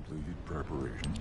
completed preparations.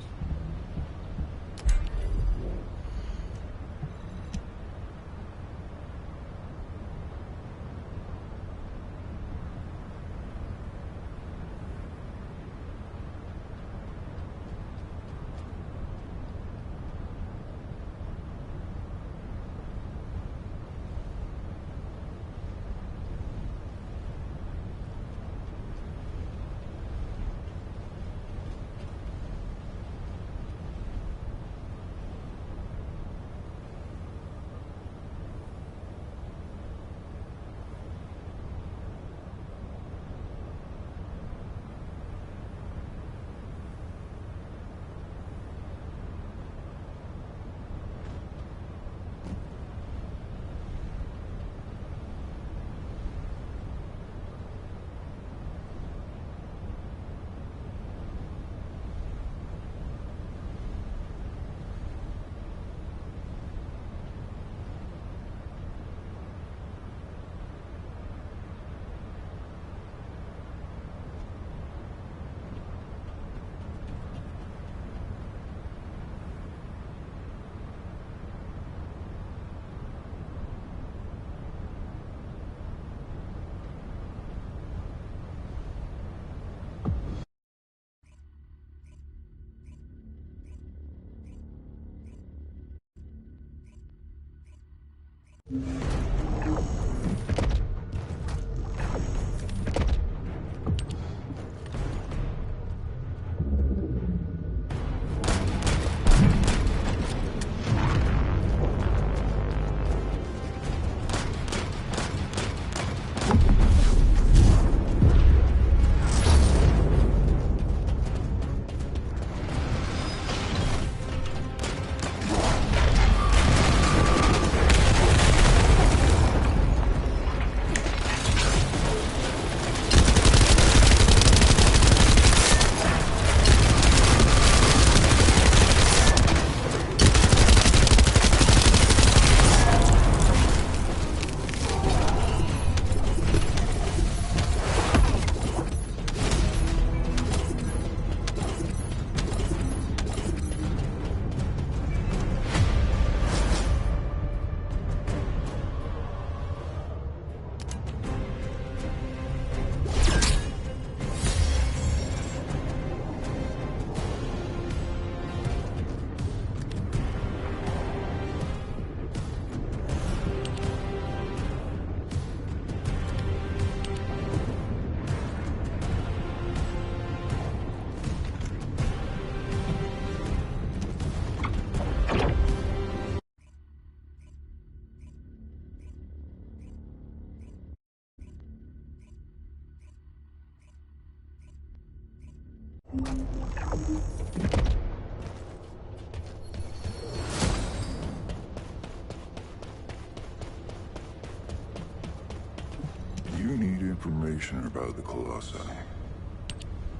You need information about the Colossi.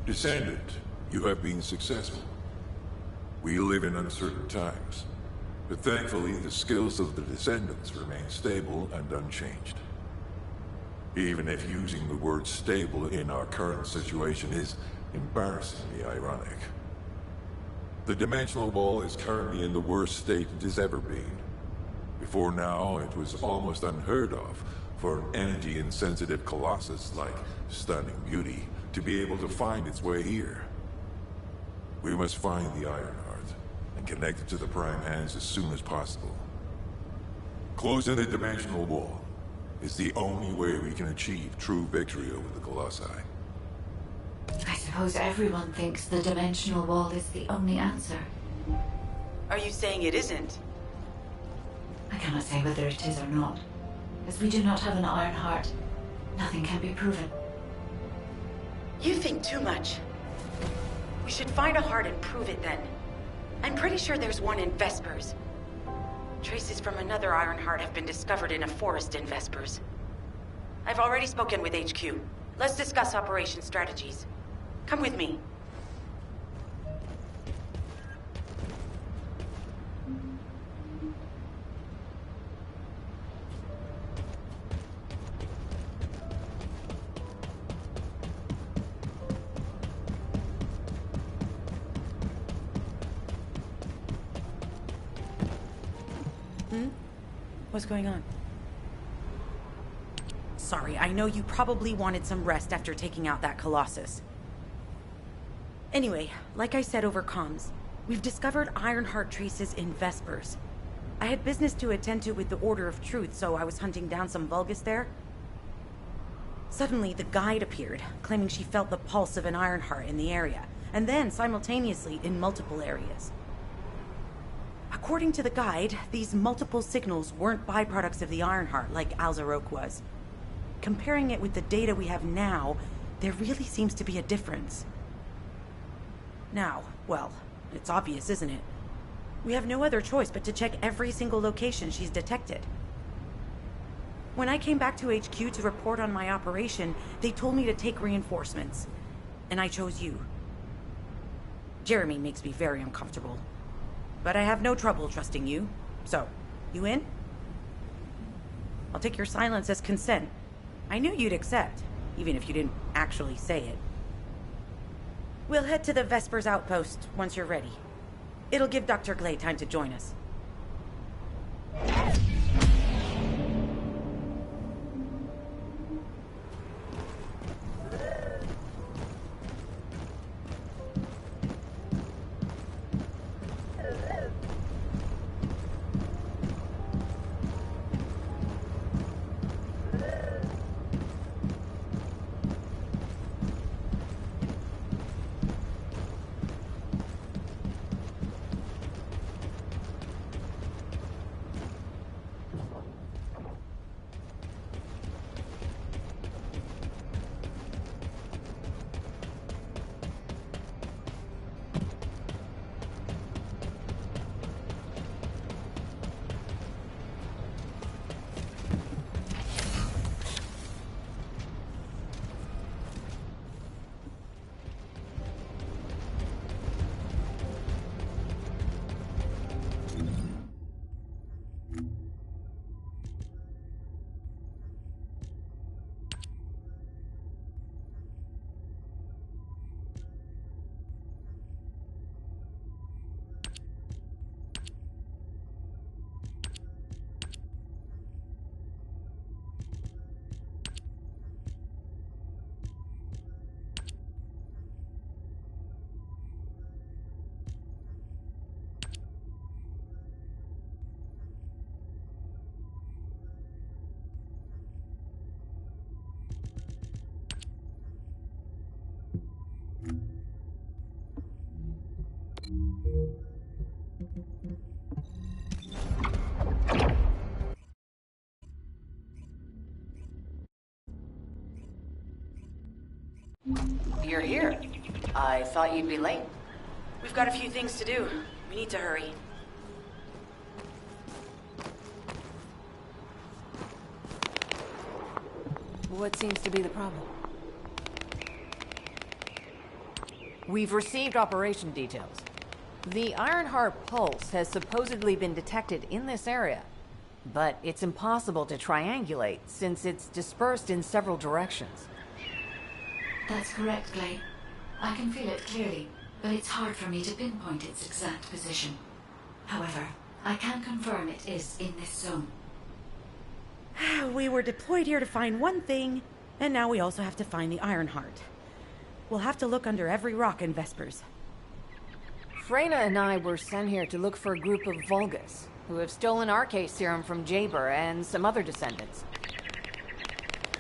Descendant, you have been successful. We live in uncertain times, but thankfully the skills of the Descendants remain stable and unchanged. Even if using the word stable in our current situation is embarrassingly ironic. The dimensional wall is currently in the worst state it has ever been. Before now, it was almost unheard of for an energy-insensitive colossus like Stunning Beauty to be able to find its way here. We must find the Ironheart and connect it to the Prime Hands as soon as possible. Closing the dimensional wall is the only way we can achieve true victory over the Colossi. I suppose everyone thinks the dimensional wall is the only answer. Are you saying it isn't? I cannot say whether it is or not. As we do not have an Iron Heart, nothing can be proven. You think too much. We should find a heart and prove it then. I'm pretty sure there's one in Vespers. Traces from another Ironheart have been discovered in a forest in Vespers. I've already spoken with HQ. Let's discuss operation strategies. Come with me. What's going on? Sorry, I know you probably wanted some rest after taking out that Colossus. Anyway, like I said over comms, we've discovered Ironheart traces in Vespers. I had business to attend to with the Order of Truth, so I was hunting down some Vulgus there. Suddenly, the guide appeared, claiming she felt the pulse of an Ironheart in the area, and then simultaneously in multiple areas. According to the guide, these multiple signals weren't byproducts of the Ironheart like Alzarok was. Comparing it with the data we have now, there really seems to be a difference. Now, well, it's obvious, isn't it? We have no other choice but to check every single location she's detected. When I came back to HQ to report on my operation, they told me to take reinforcements. And I chose you. Jeremy makes me very uncomfortable. But I have no trouble trusting you. So, you in? I'll take your silence as consent. I knew you'd accept, even if you didn't actually say it. We'll head to the Vespers outpost once you're ready. It'll give Dr. Glay time to join us. You're here. I thought you'd be late. We've got a few things to do. We need to hurry. What seems to be the problem? We've received operation details. The Ironheart pulse has supposedly been detected in this area, but it's impossible to triangulate since it's dispersed in several directions. That's correct, Glay. I can feel it clearly, but it's hard for me to pinpoint its exact position. However, I can confirm it is in this zone. We were deployed here to find one thing, and now we also have to find the Ironheart. We'll have to look under every rock in Vespers. Freyna and I were sent here to look for a group of Vulgus, who have stolen RK serum from Jaber and some other descendants.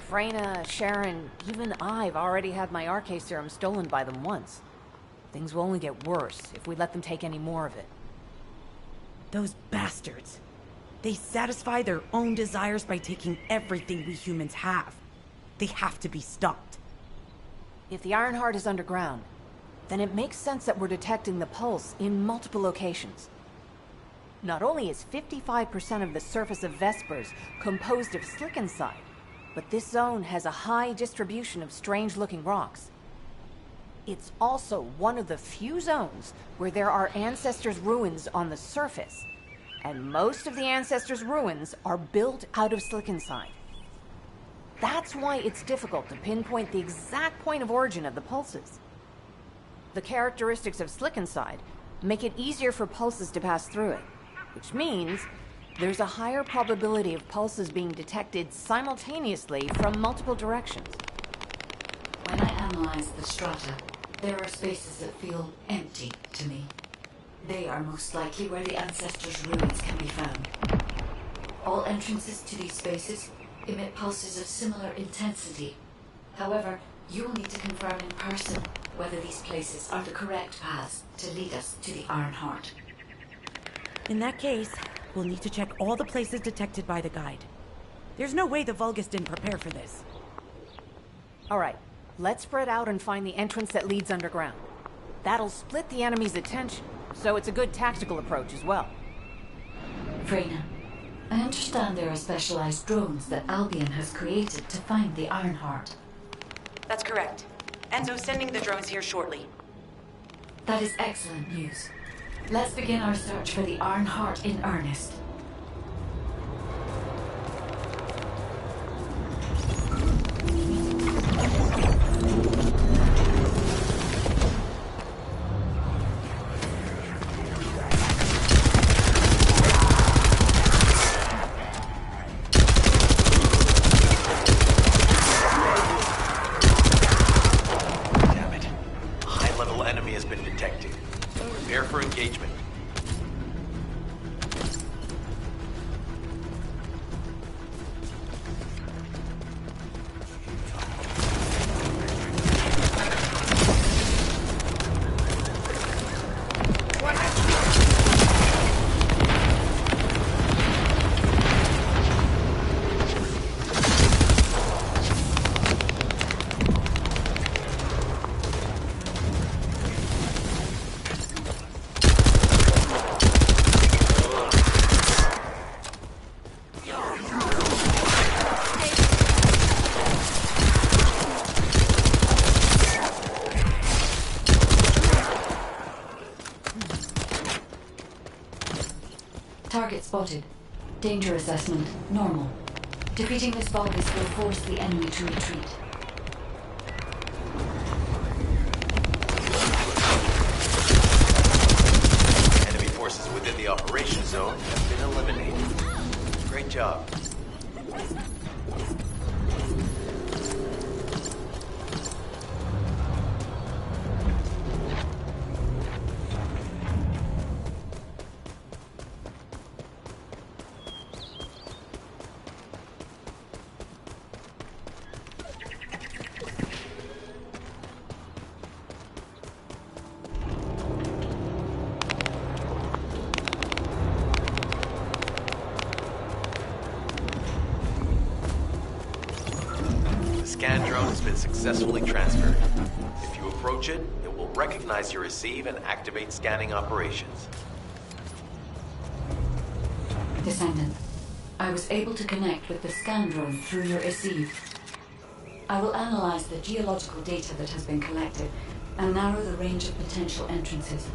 Freyna, Sharon, even I've already had my RK serum stolen by them once. Things will only get worse if we let them take any more of it. Those bastards. They satisfy their own desires by taking everything we humans have. They have to be stopped. If the Ironheart is underground, then it makes sense that we're detecting the pulse in multiple locations. Not only is 55% of the surface of Vespers composed of slickinside, but this zone has a high distribution of strange-looking rocks. It's also one of the few zones where there are Ancestors' ruins on the surface, and most of the Ancestors' ruins are built out of slickinside. That's why it's difficult to pinpoint the exact point of origin of the pulses. The characteristics of slickinside make it easier for pulses to pass through it, which means there's a higher probability of pulses being detected simultaneously from multiple directions. When I analyze the strata, there are spaces that feel empty to me. They are most likely where the ancestors' ruins can be found. All entrances to these spaces emit pulses of similar intensity. However, you will need to confirm in person whether these places are the correct paths to lead us to the Iron Heart. In that case, we'll need to check all the places detected by the guide. There's no way the Vulgus didn't prepare for this. Alright, let's spread out and find the entrance that leads underground. That'll split the enemy's attention, so it's a good tactical approach as well. Freyna, I understand there are specialized drones that Albion has created to find the Iron Heart. That's correct. Enzo's sending the drones here shortly. That is excellent news. Let's begin our search for the Iron Heart in earnest. Target spotted. Danger assessment, normal. Defeating this Vulgus will force the enemy to retreat. Enemy forces within the operation zone have been eliminated. Great job. Scan drone has been successfully transferred. If you approach it, it will recognize your receive and activate scanning operations. Descendant, I was able to connect with the scan drone through your receive. I will analyze the geological data that has been collected and narrow the range of potential entrances.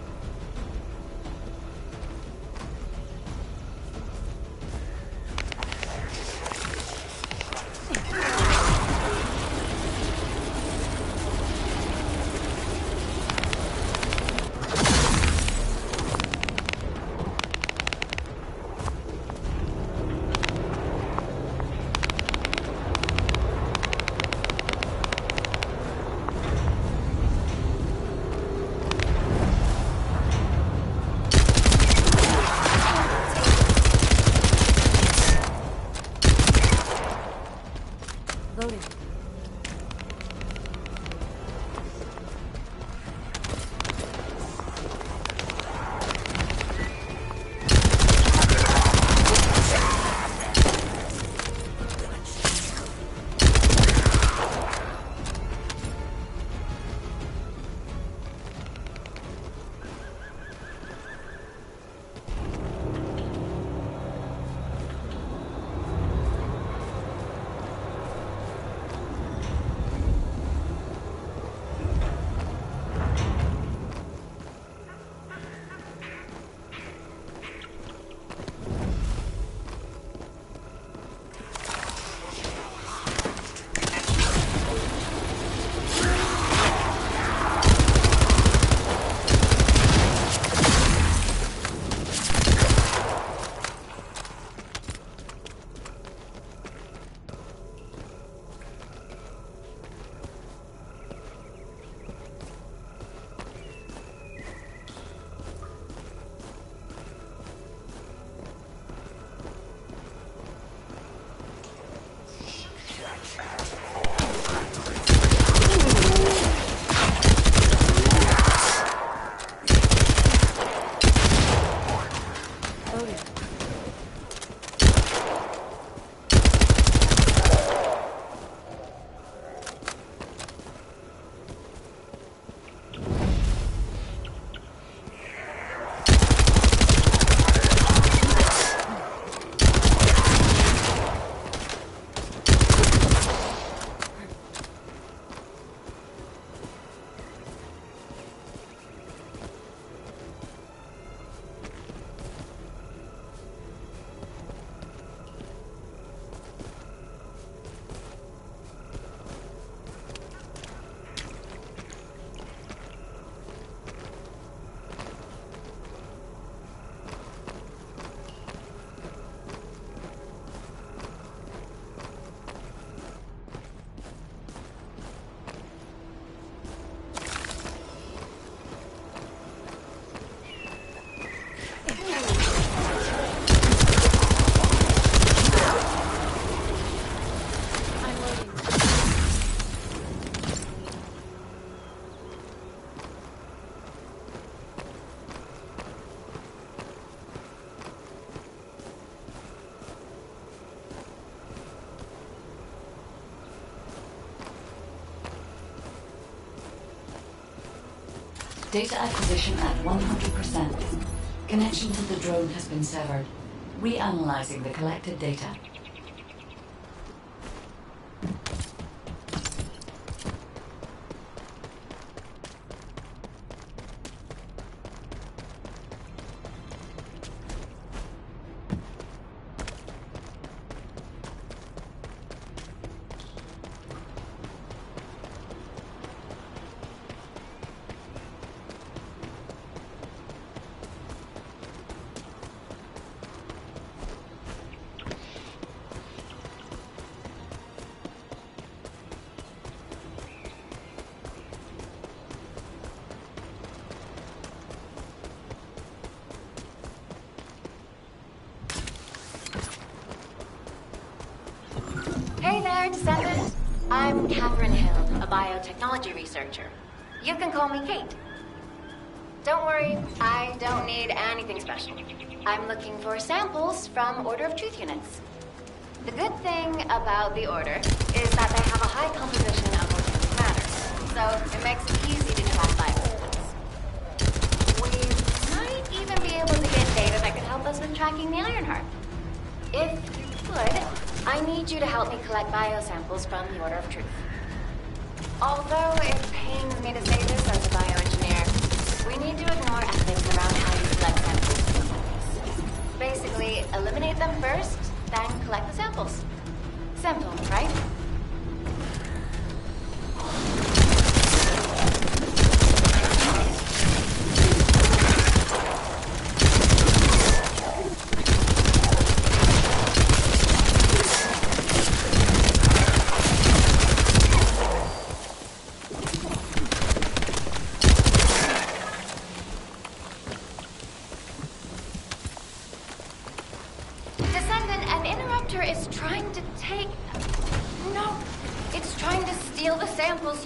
Data acquisition at 100%. Connection to the drone has been severed. Reanalyzing the collected data. Hey there, Descendant. I'm Catherine Hill, a biotechnology researcher. You can call me Kate. Don't worry, I don't need anything special. I'm looking for samples from Order of Truth units. The good thing about the Order is that they have a high composition of organic matter, so it makes it easy to track bioweapons. We might even be able to get data that could help us with tracking the Ironheart. If you would, I need you to help me collect biosamples from the Order of Truth. Although it pains me to say this as a bioengineer, we need to ignore ethics around how you collect samples. Basically, eliminate them first, then collect the samples. Simple, right?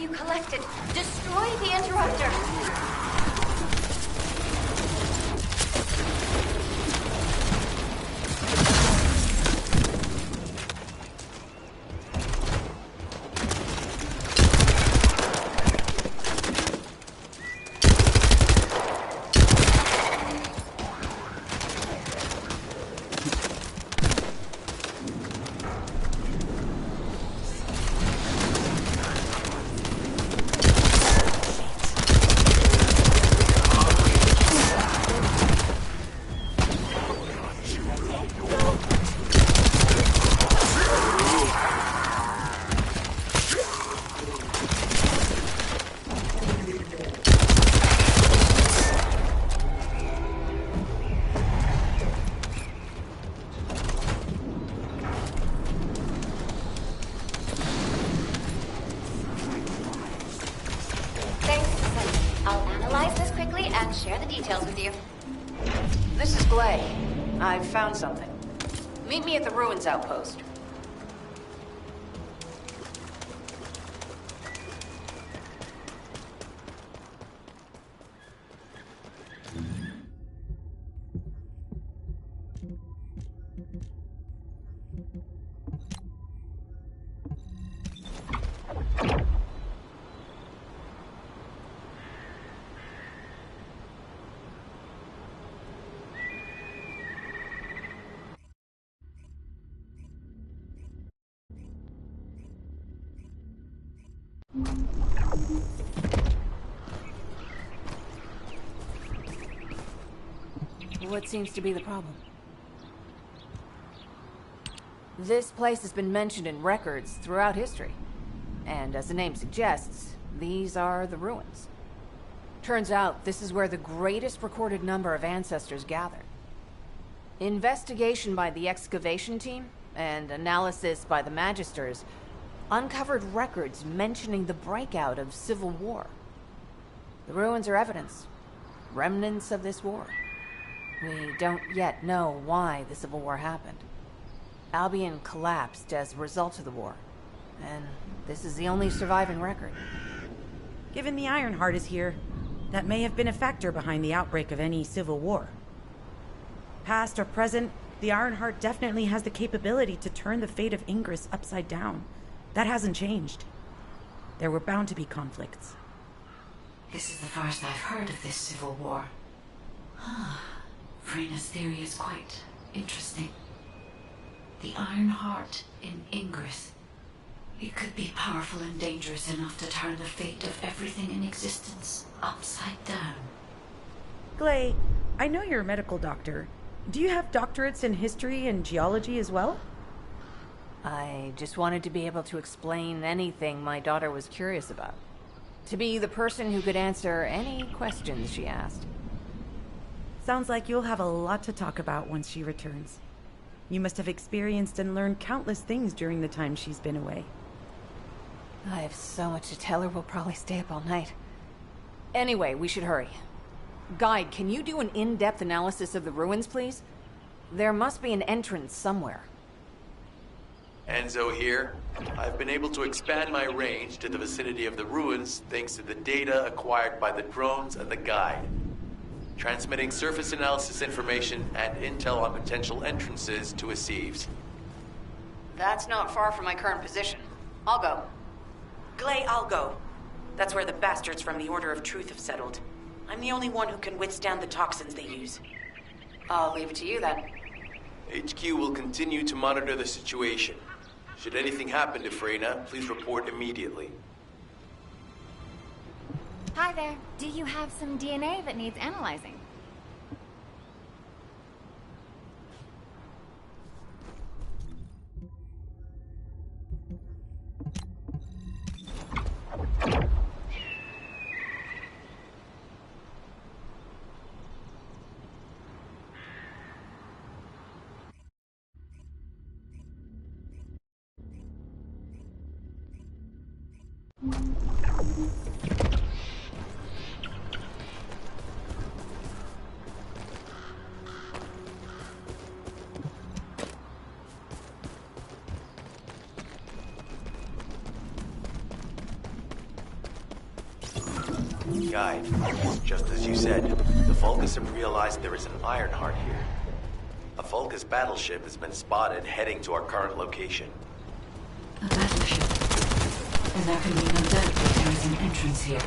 You collected. Destroy the interrupter. Share the details with you. This is Glay. I've found something. Meet me at the Ruins Outpost. What seems to be the problem? This place has been mentioned in records throughout history. And as the name suggests, these are the ruins. Turns out, this is where the greatest recorded number of ancestors gathered. Investigation by the excavation team and analysis by the Magisters uncovered records mentioning the breakout of civil war. The ruins are evidence, remnants of this war. We don't yet know why the Civil War happened. Albion collapsed as a result of the war, and this is the only surviving record. Given the Ironheart is here, that may have been a factor behind the outbreak of any civil war. Past or present, the Ironheart definitely has the capability to turn the fate of Ingress upside down. That hasn't changed. There were bound to be conflicts. This is the first I've heard of this civil war. Frena's theory is quite interesting. The Iron Heart in Ingress. It could be powerful and dangerous enough to turn the fate of everything in existence upside down. Glay, I know you're a medical doctor. Do you have doctorates in history and geology as well? I just wanted to be able to explain anything my daughter was curious about. To be the person who could answer any questions she asked. Sounds like you'll have a lot to talk about once she returns. You must have experienced and learned countless things during the time she's been away. I have so much to tell her, we'll probably stay up all night. Anyway, we should hurry. Guide, can you do an in-depth analysis of the ruins, please? There must be an entrance somewhere. Enzo here. I've been able to expand my range to the vicinity of the ruins thanks to the data acquired by the drones and the guide. Transmitting surface analysis information and intel on potential entrances to Aceives. That's not far from my current position. I'll go. Glay, I'll go. That's where the bastards from the Order of Truth have settled. I'm the only one who can withstand the toxins they use. I'll leave it to you then. HQ will continue to monitor the situation. Should anything happen to Freyna, please report immediately. Hi there. Do you have some DNA that needs analyzing? Guide, just as you said, the Vulcus have realized there is an Ironheart here. A Vulcus battleship has been spotted heading to our current location. A battleship. And there can be no doubt that there is an entrance here.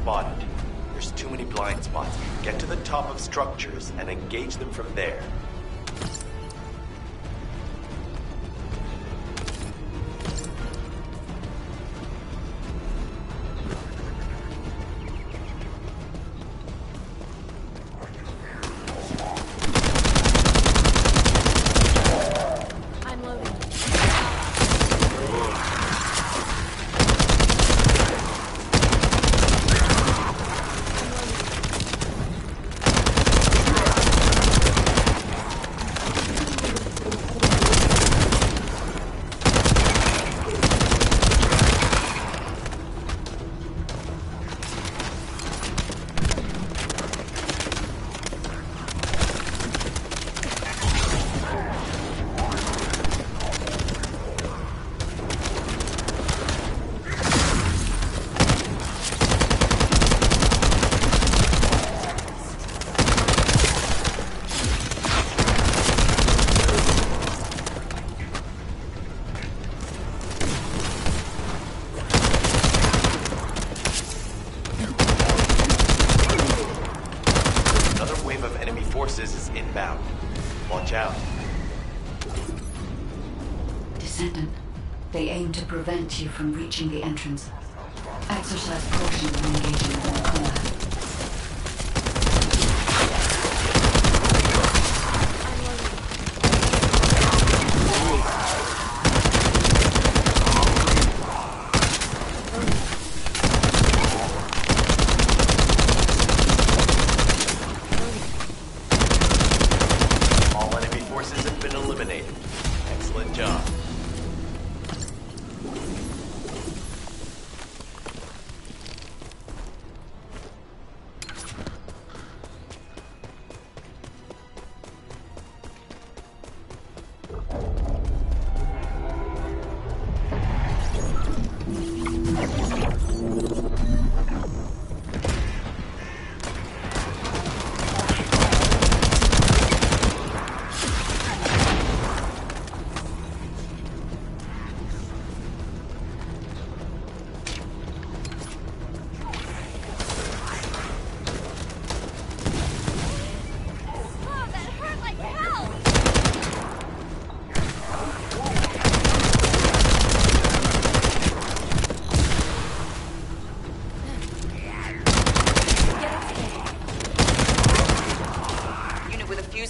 spotted. There's too many blind spots. Get to the top of structures and engage them from there. inbound. Watch out. Descendant, they aim to prevent you from reaching the entrance. Exercise caution when engaging in combat. All enemy forces have been eliminated. Excellent job.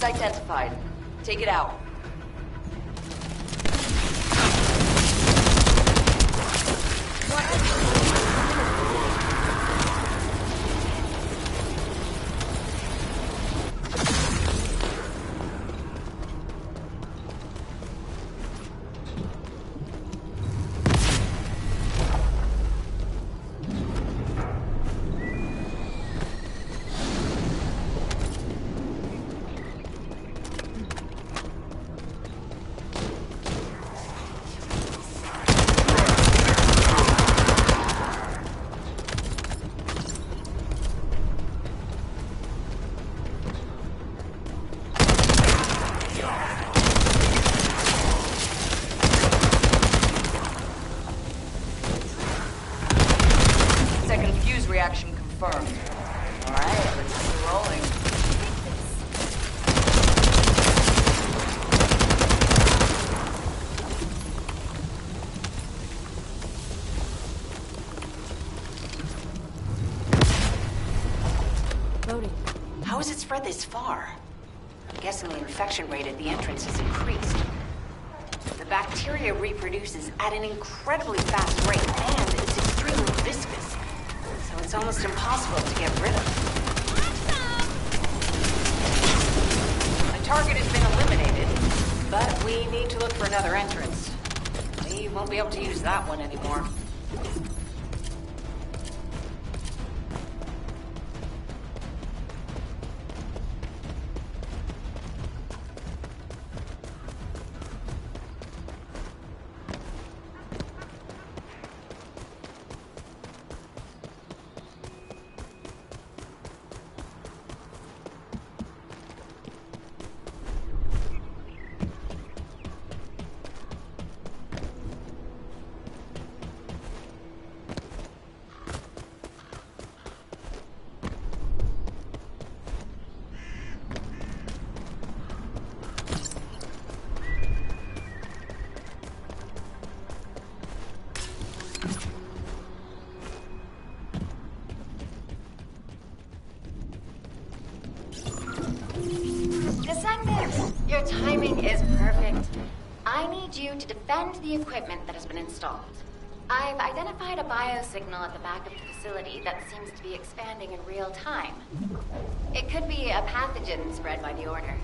Identified. Take it out. Reaction confirmed. Alright, let's keep rolling. Loading. How has it spread this far? I'm guessing the infection rate at the entrance has increased. The bacteria reproduces at an incredibly fast rate and it's extremely viscous. So it's almost impossible to get rid of. The target has been eliminated, but we need to look for another entrance. We won't be able to use that one anymore. Descendant, your timing is perfect. I need you to defend the equipment that has been installed. I've identified a biosignal at the back of the facility that seems to be expanding in real time. It could be a pathogen spread by the Order.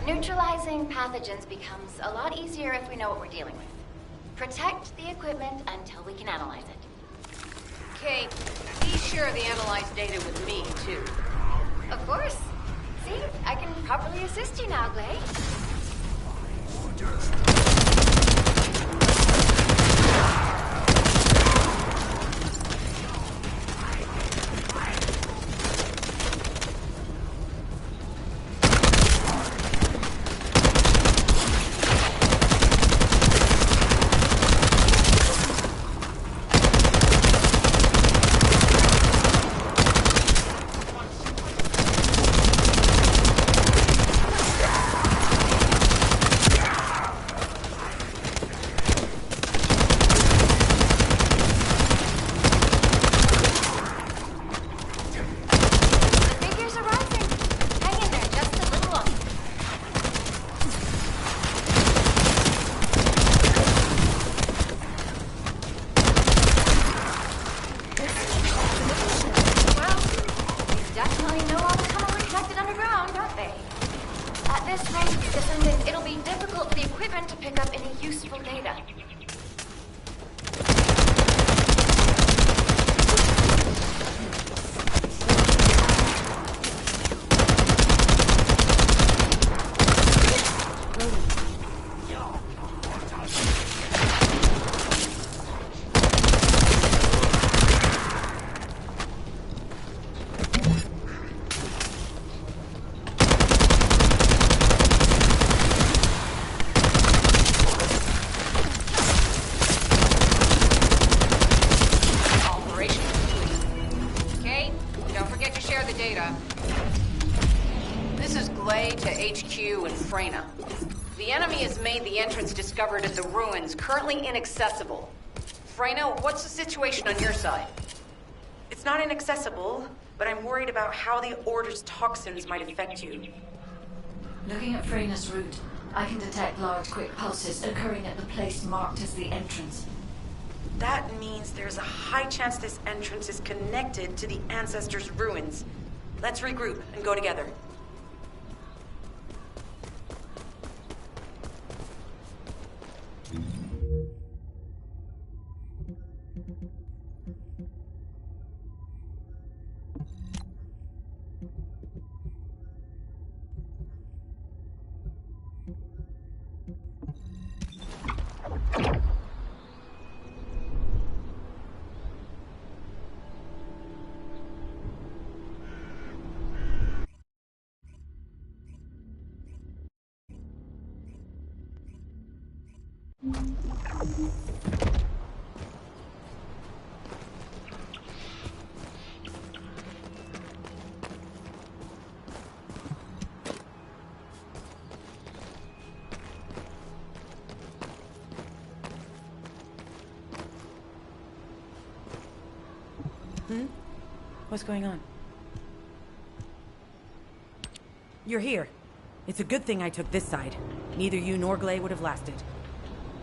Neutralizing pathogens becomes a lot easier if we know what we're dealing with. Protect the equipment until we can analyze it. Kate, be sure the analyzed data with me, too. Of course. See, I can properly assist you now, Glay. this rate, Descendant, it'll be difficult for the equipment to pick up any useful data. Discovered at the ruins, currently inaccessible. Freyna, what's the situation on your side? It's not inaccessible, but I'm worried about how the Order's toxins might affect you. Looking at Freyna's route, I can detect large quick pulses occurring at the place marked as the entrance. That means there's a high chance this entrance is connected to the Ancestors' ruins. Let's regroup and go together. What's going on? You're here. It's a good thing I took this side. Neither you nor Glay would have lasted.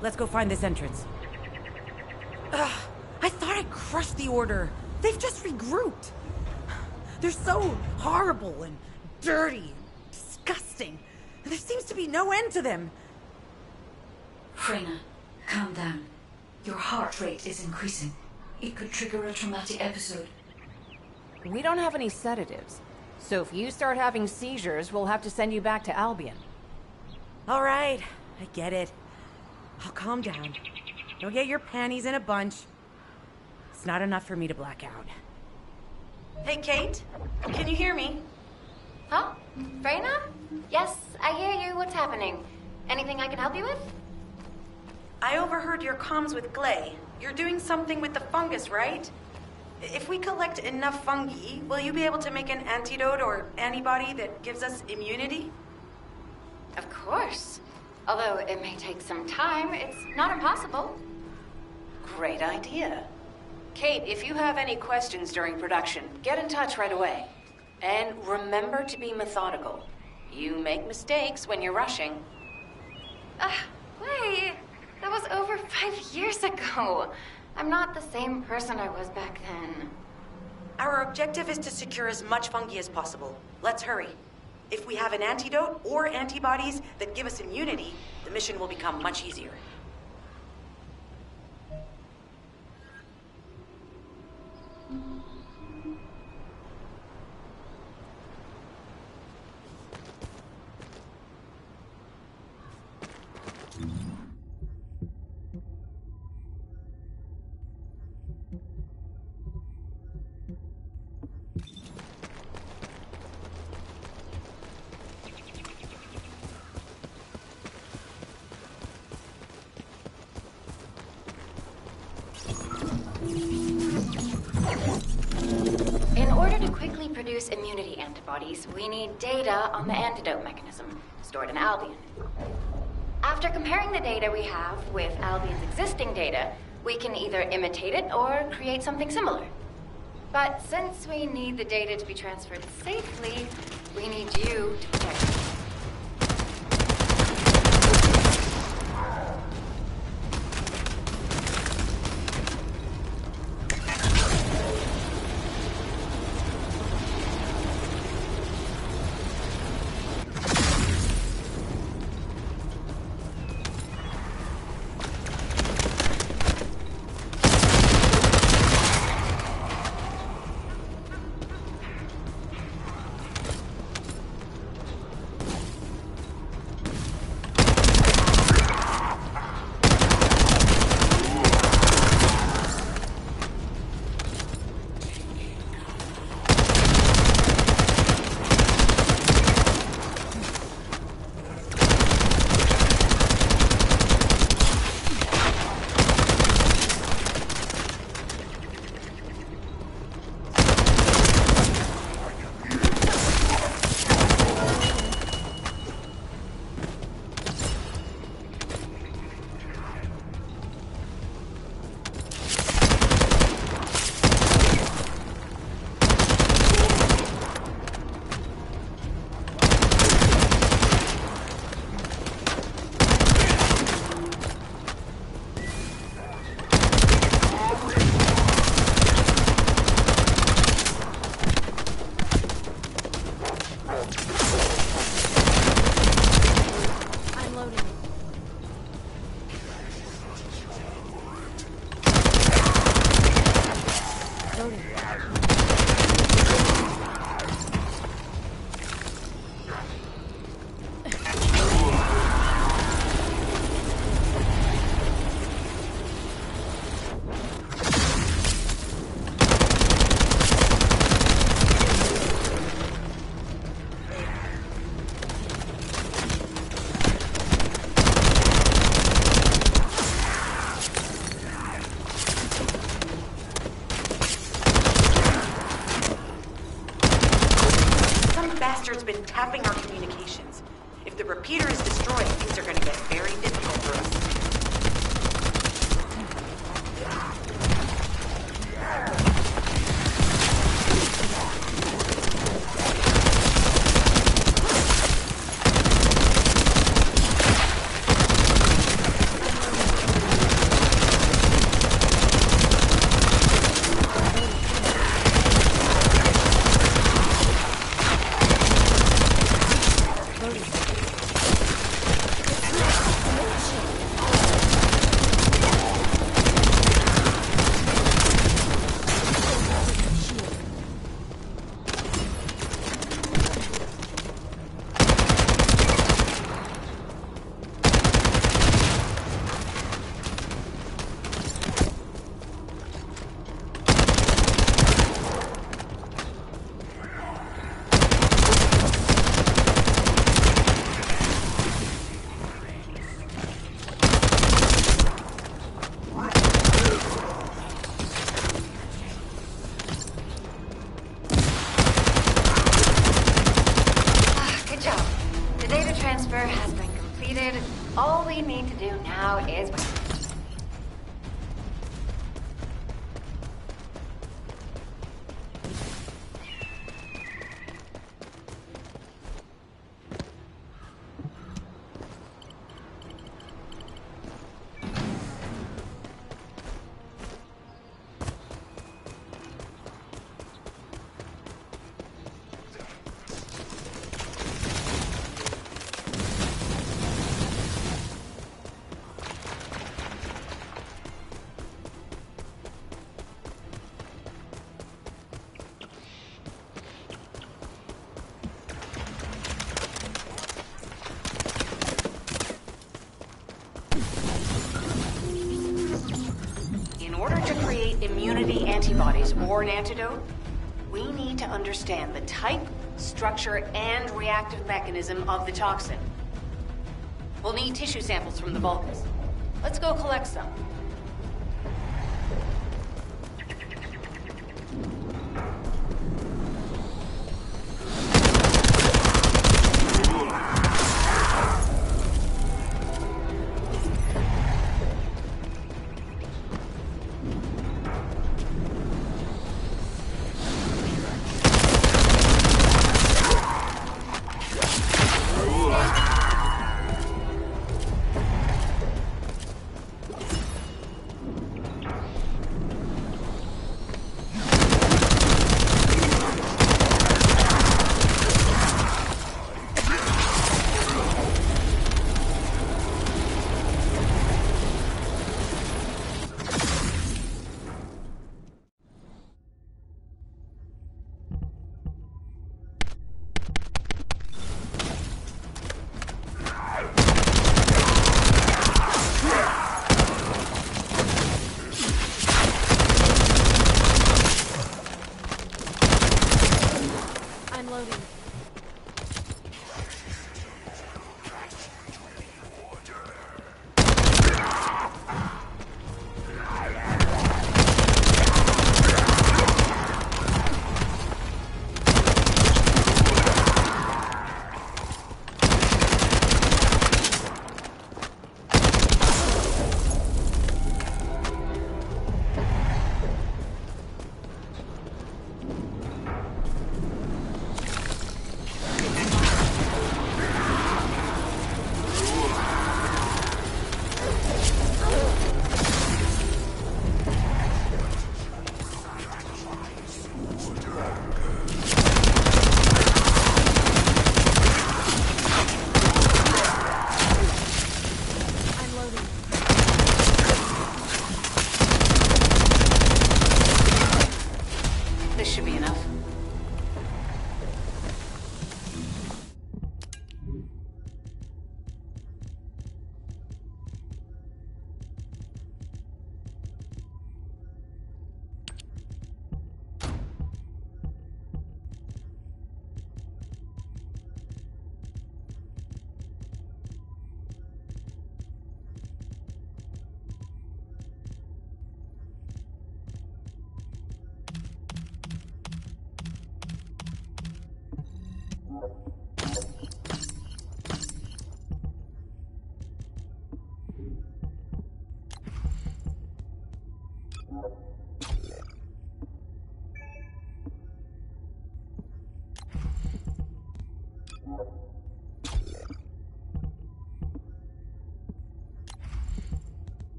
Let's go find this entrance. Ugh, I thought I crushed the Order. They've just regrouped. They're so horrible and dirty and disgusting. There seems to be no end to them. Freyna, calm down. Your heart rate is increasing. It could trigger a traumatic episode. We don't have any sedatives, so if you start having seizures, we'll have to send you back to Albion. All right, I get it. I'll calm down. Don't get your panties in a bunch. It's not enough for me to black out. Hey, Kate? Can you hear me? Huh? Freyna? Yes, I hear you. What's happening? Anything I can help you with? I overheard your comms with Glay. You're doing something with the fungus, right? If we collect enough fungi, will you be able to make an antidote or antibody that gives us immunity? Of course. Although it may take some time, it's not impossible. Great idea. Kate, if you have any questions during production, get in touch right away. And remember to be methodical. You make mistakes when you're rushing. Wait. That was over 5 years ago. I'm not the same person I was back then. Our objective is to secure as much fungi as possible. Let's hurry. If we have an antidote or antibodies that give us immunity, the mission will become much easier. In order to quickly produce immunity antibodies, we need data on the antidote mechanism, stored in Albion. After comparing the data we have with Albion's existing data, we can either imitate it or create something similar. But since we need the data to be transferred safely, we need you to protect it. been tapping our communications. If the repeater is destroyed, things are going to get very difficult for us. All we need to do now is wait. Immunity antibodies or an antidote, we need to understand the type, structure, and reactive mechanism of the toxin. We'll need tissue samples from the Vulcans. Let's go collect some.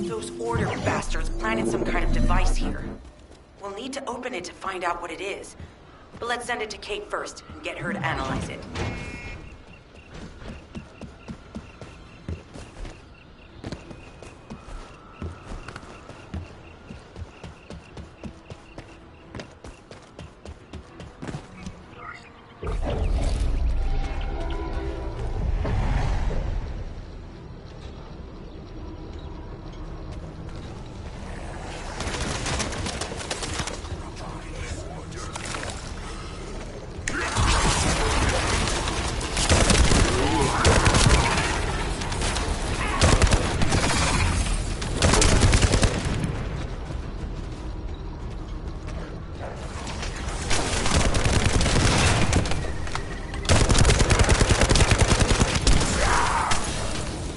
Those order bastards planted some kind of device here. We'll need to open it to find out what it is. But let's send it to Kate first and get her to analyze it.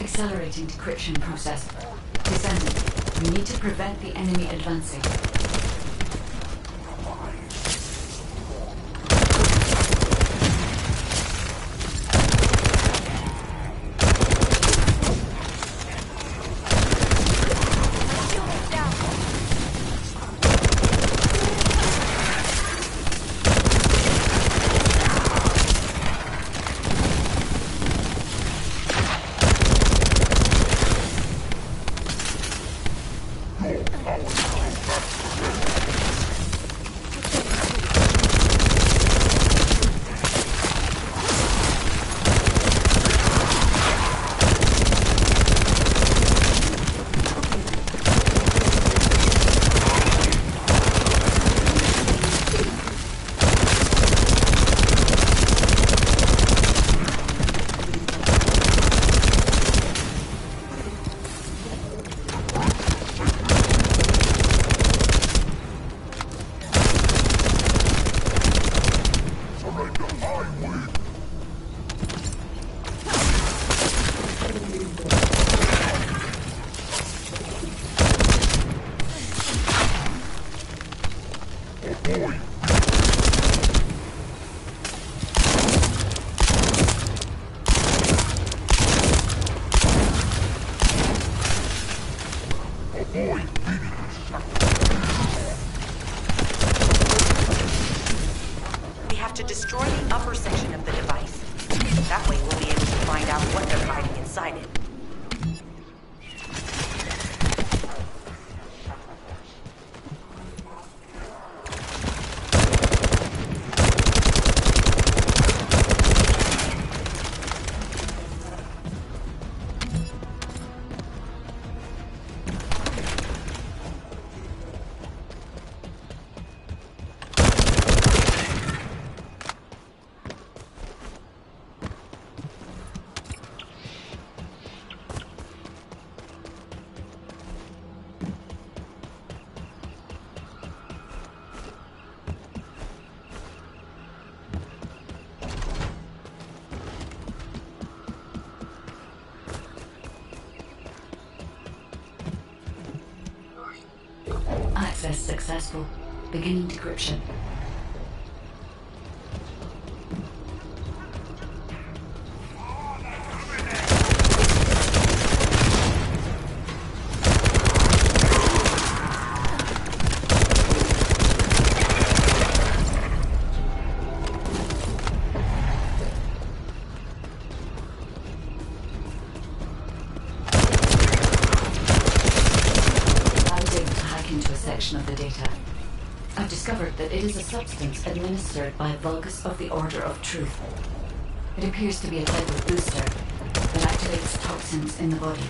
Accelerating decryption process. Descendant, you need to prevent the enemy advancing. We have to destroy the upper section of the device. That way we'll be able to find out what they're hiding inside it. Access successful. Beginning decryption. Of the data. I've discovered that it is a substance administered by Vulgus of the Order of Truth. It appears to be a type of booster that activates toxins in the body.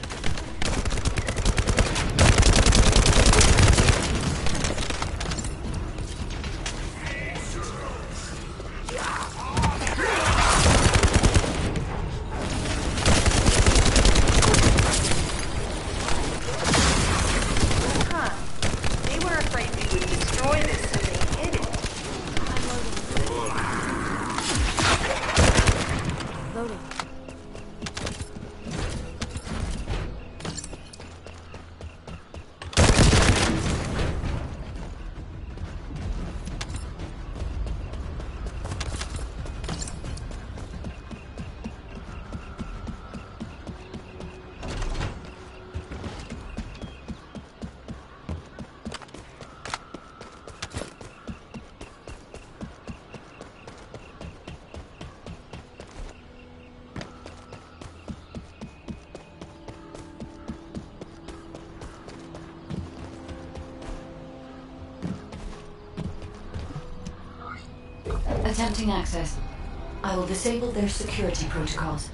Attempting access. I will disable their security protocols.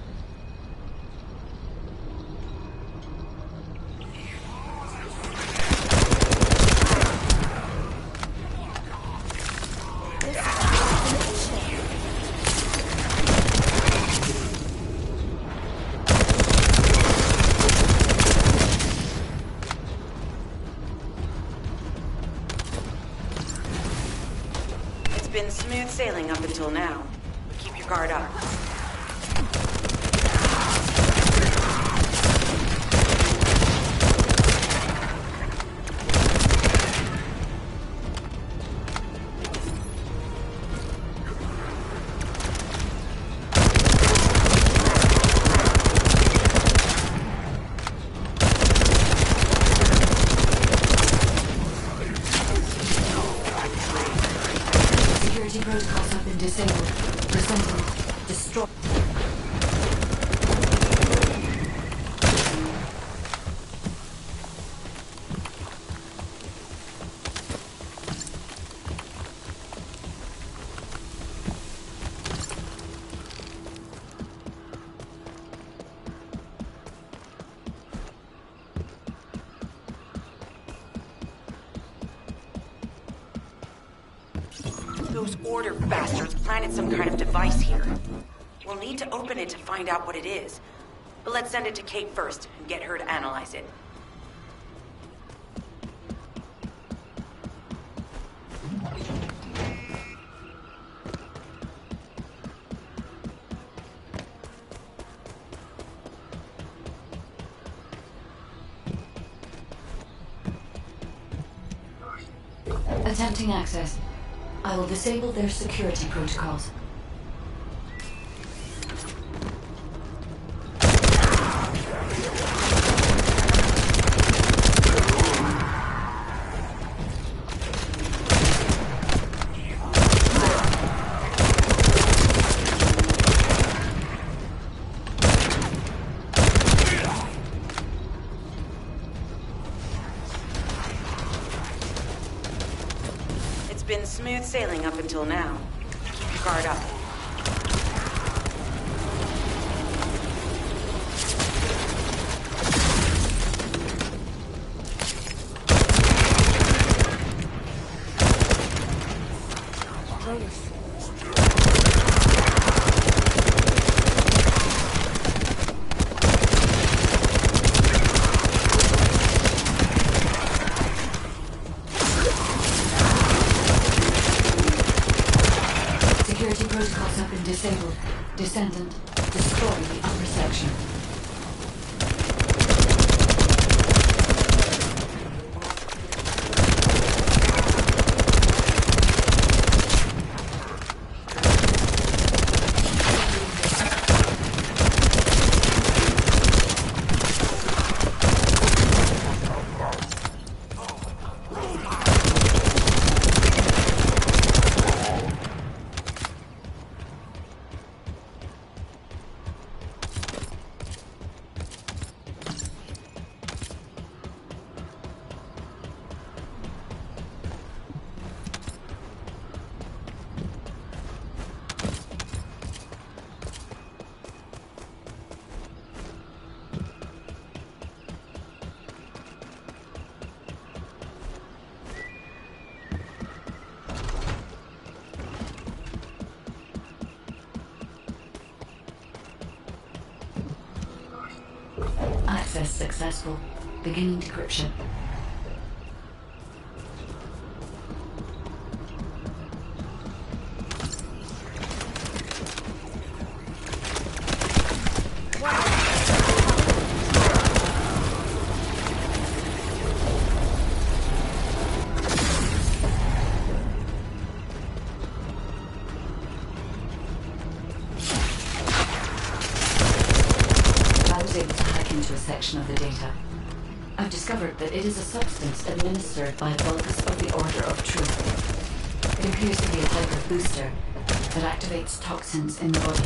It's been smooth sailing up until now. Keep your guard up. Security protocols have been disabled. Descendant. Destroy. Those order bastards planted some kind of device here. We'll need to open it to find out what it is. But let's send it to Kate first and get her to analyze it. Attempting access. I will disable their security protocols. It's been smooth sailing up until now. Keep your guard up. Security protocols have been disabled. Descendant. Destroy the upper section. Access successful. Beginning decryption. I was able to hack into a section of the data. I've discovered that it is a substance administered by a Vulgus of the Order of Truth. It appears to be a type of booster that activates toxins in the body.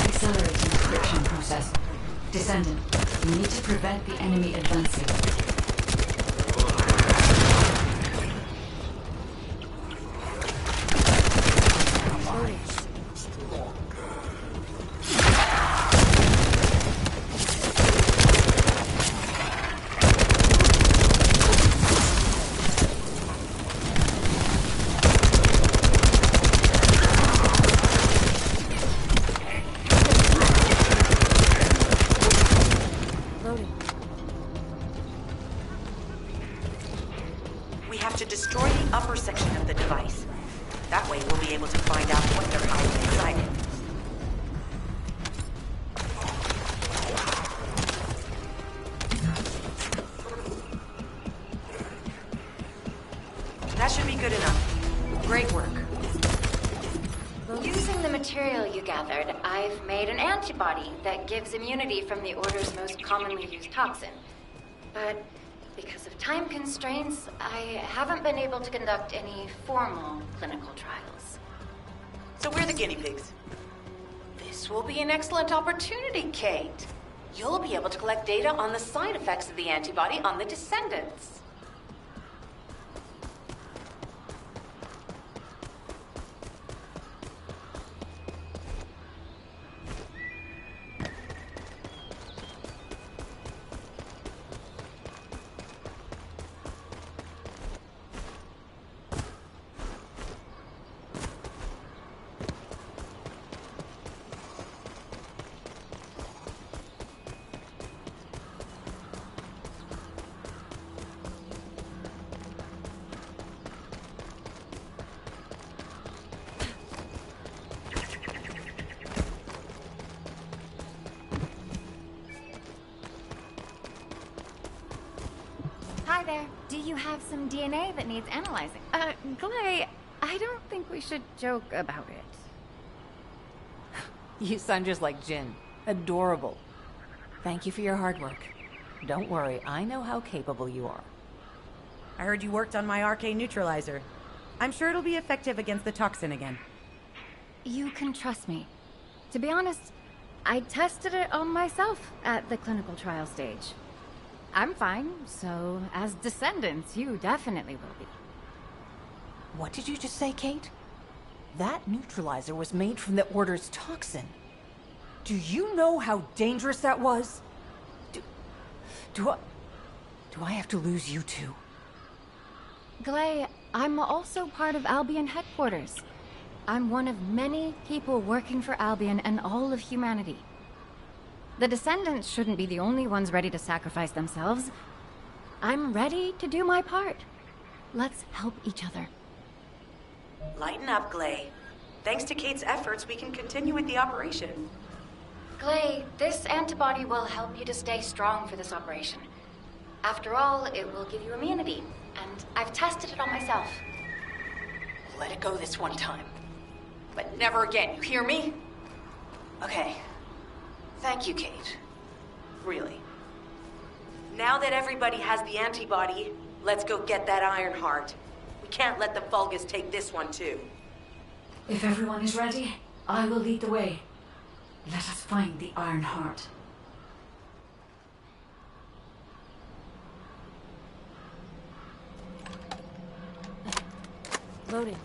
Accelerating encryption process. Descendant, you need to prevent the enemy advancing. We have to destroy the upper section of the device. That way we'll be able to find out what they're hiding inside it. That should be good enough. Great work. Using the material you gathered, I've made an antibody that gives immunity from the Order's most commonly used toxin. But because of time constraints, I haven't been able to conduct any formal clinical trials. So we're the guinea pigs. This will be an excellent opportunity, Kate. You'll be able to collect data on the side effects of the antibody on the Descendants. Hi there. Do you have some DNA that needs analyzing? Clay, I don't think we should joke about it. You sound just like Jin. Adorable. Thank you for your hard work. Don't worry, I know how capable you are. I heard you worked on my arcane neutralizer. I'm sure it'll be effective against the toxin again. You can trust me. To be honest, I tested it on myself at the clinical trial stage. I'm fine, so as Descendants, you definitely will be. What did you just say, Kate? That neutralizer was made from the Order's toxin. Do you know how dangerous that was? Do I have to lose you too? Glay, I'm also part of Albion headquarters. I'm one of many people working for Albion and all of humanity. The Descendants shouldn't be the only ones ready to sacrifice themselves. I'm ready to do my part. Let's help each other. Lighten up, Glay. Thanks to Kate's efforts, we can continue with the operation. Glay, this antibody will help you to stay strong for this operation. After all, it will give you immunity, and I've tested it on myself. Let it go this one time. But never again, you hear me? Okay. Thank you, Kate. Really. Now that everybody has the antibody, let's go get that Iron Heart. We can't let the Vulgus take this one too. If everyone is ready, I will lead the way. Let us find the Iron Heart. Loading.